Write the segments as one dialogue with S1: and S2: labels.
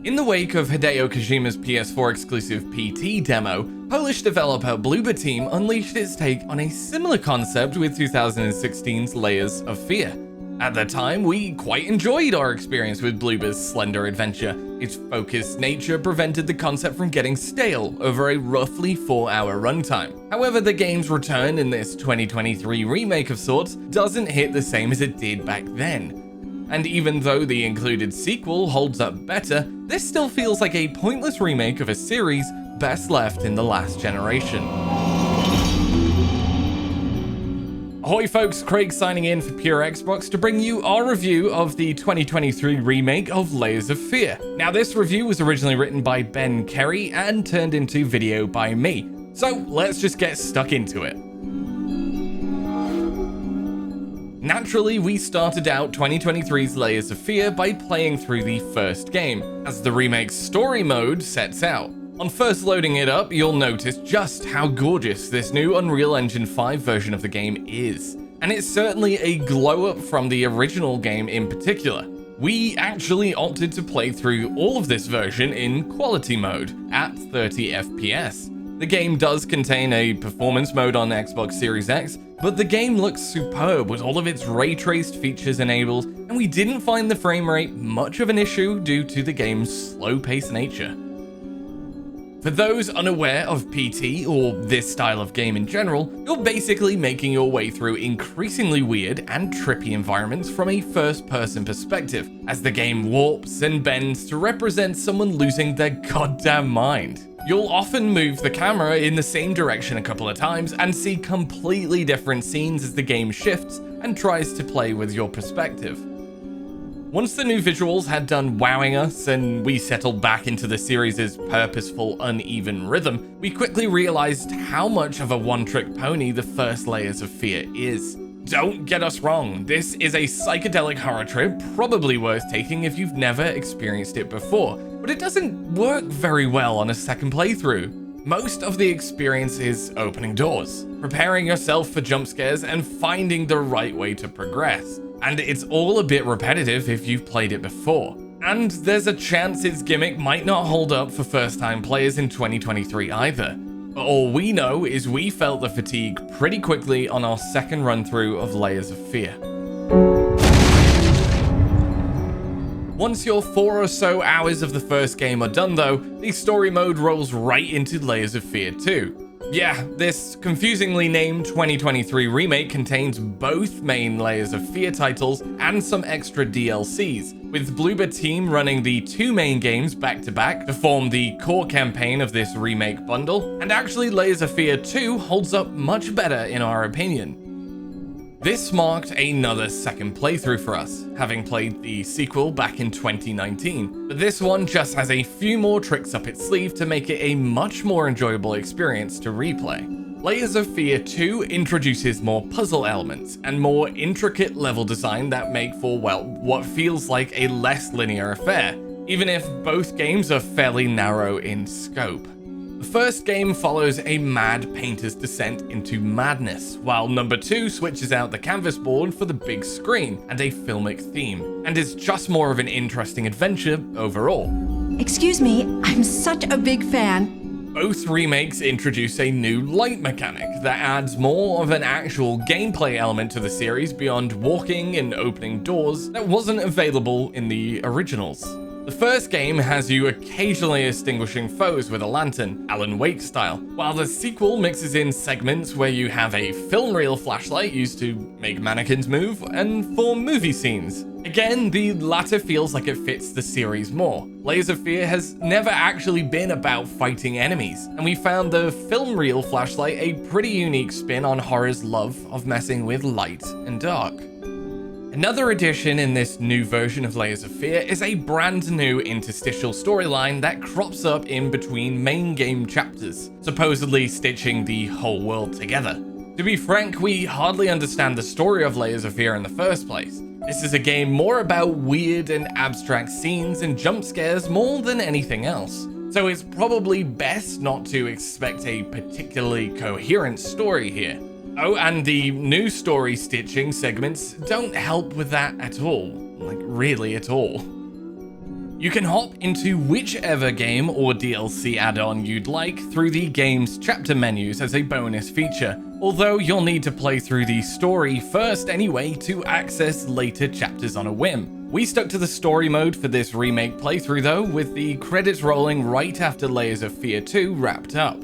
S1: In the wake of Hideo Kojima's PS4 exclusive PT demo, Polish developer Bloober Team unleashed its take on a similar concept with 2016's Layers of Fear. At the time, we quite enjoyed our experience with Bloober's slender adventure. Its focused nature prevented the concept from getting stale over a roughly 4-hour runtime. However, the game's return in this 2023 remake of sorts doesn't hit the same as it did back then. And even though the included sequel holds up better, this still feels like a pointless remake of a series best left in the last generation. Ahoy folks, Craig signing in for Pure Xbox to bring you our review of the 2023 remake of Layers of Fear. Now this review was originally written by Ben Kerry and turned into video by me, so let's just get stuck into it. Naturally, we started out 2023's Layers of Fear by playing through the first game, as the remake's story mode sets out. On first loading it up, you'll notice just how gorgeous this new Unreal Engine 5 version of the game is. And it's certainly a glow up from the original game in particular. We actually opted to play through all of this version in quality mode at 30 FPS. The game does contain a performance mode on Xbox Series X, but the game looks superb with all of its ray traced features enabled, and we didn't find the frame rate much of an issue due to the game's slow-paced nature. For those unaware of PT, or this style of game in general, you're basically making your way through increasingly weird and trippy environments from a first-person perspective, as the game warps and bends to represent someone losing their goddamn mind. You'll often move the camera in the same direction a couple of times and see completely different scenes as the game shifts and tries to play with your perspective. Once the new visuals had done wowing us and we settled back into the series' purposeful, uneven rhythm, we quickly realized how much of a one-trick pony the first Layers of Fear is. Don't get us wrong, this is a psychedelic horror trip probably worth taking if you've never experienced it before, but it doesn't work very well on a second playthrough. Most of the experience is opening doors, preparing yourself for jump scares, and finding the right way to progress. And it's all a bit repetitive if you've played it before. And there's a chance its gimmick might not hold up for first-time players in 2023 either. But all we know is we felt the fatigue pretty quickly on our second run-through of Layers of Fear. Once your 4 or so hours of the first game are done though, the story mode rolls right into Layers of Fear 2. Yeah, this confusingly named 2023 remake contains both main Layers of Fear titles and some extra DLCs, with Bloober Team running the 2 main games back to back to form the core campaign of this remake bundle, and actually Layers of Fear 2 holds up much better in our opinion. This marked another second playthrough for us, having played the sequel back in 2019, but this one just has a few more tricks up its sleeve to make it a much more enjoyable experience to replay. Layers of Fear 2 introduces more puzzle elements and more intricate level design that make for, well, what feels like a less linear affair, even if both games are fairly narrow in scope. The first game follows a mad painter's descent into madness, while number 2 switches out the canvas board for the big screen and a filmic theme, and is just more of an interesting adventure overall.
S2: Excuse me, I'm such a big fan.
S1: Both remakes introduce a new light mechanic that adds more of an actual gameplay element to the series beyond walking and opening doors that wasn't available in the originals. The first game has you occasionally extinguishing foes with a lantern, Alan Wake style, while the sequel mixes in segments where you have a film reel flashlight used to make mannequins move and for movie scenes. Again, the latter feels like it fits the series more. Layers of Fear has never actually been about fighting enemies, and we found the film reel flashlight a pretty unique spin on horror's love of messing with light and dark. Another addition in this new version of Layers of Fear is a brand new interstitial storyline that crops up in between main game chapters, supposedly stitching the whole world together. To be frank, we hardly understand the story of Layers of Fear in the first place. This is a game more about weird and abstract scenes and jump scares more than anything else, so it's probably best not to expect a particularly coherent story here. Oh, and the new story stitching segments don't help with that at all. Like, really at all. You can hop into whichever game or DLC add-on you'd like through the game's chapter menus as a bonus feature, although you'll need to play through the story first anyway to access later chapters on a whim. We stuck to the story mode for this remake playthrough though, with the credits rolling right after Layers of Fear 2 wrapped up.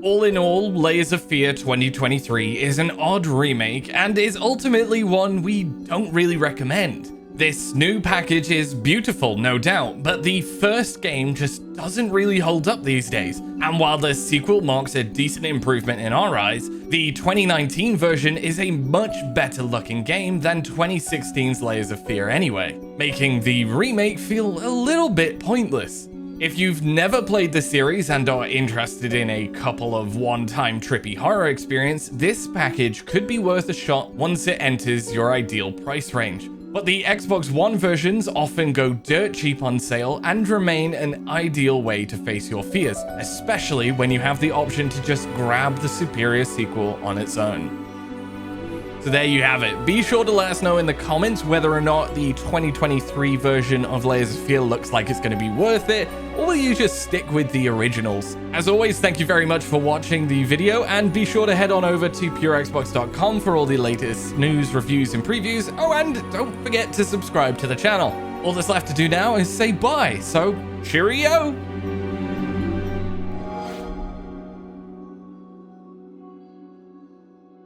S1: All in all, Layers of Fear 2023 is an odd remake and is ultimately one we don't really recommend. This new package is beautiful, no doubt, but the first game just doesn't really hold up these days. And while the sequel marks a decent improvement in our eyes, the 2019 version is a much better looking game than 2016's Layers of Fear anyway, making the remake feel a little bit pointless. If you've never played the series and are interested in a couple of one-time trippy horror experience, this package could be worth a shot once it enters your ideal price range. But the Xbox One versions often go dirt cheap on sale and remain an ideal way to face your fears, especially when you have the option to just grab the superior sequel on its own. So there you have it. Be sure to let us know in the comments whether or not the 2023 version of Layers of Fear looks like it's going to be worth it, or will you just stick with the originals? As always, thank you very much for watching the video, and be sure to head on over to purexbox.com for all the latest news, reviews, and previews. Oh, and don't forget to subscribe to the channel. All that's left to do now is say bye, so cheerio!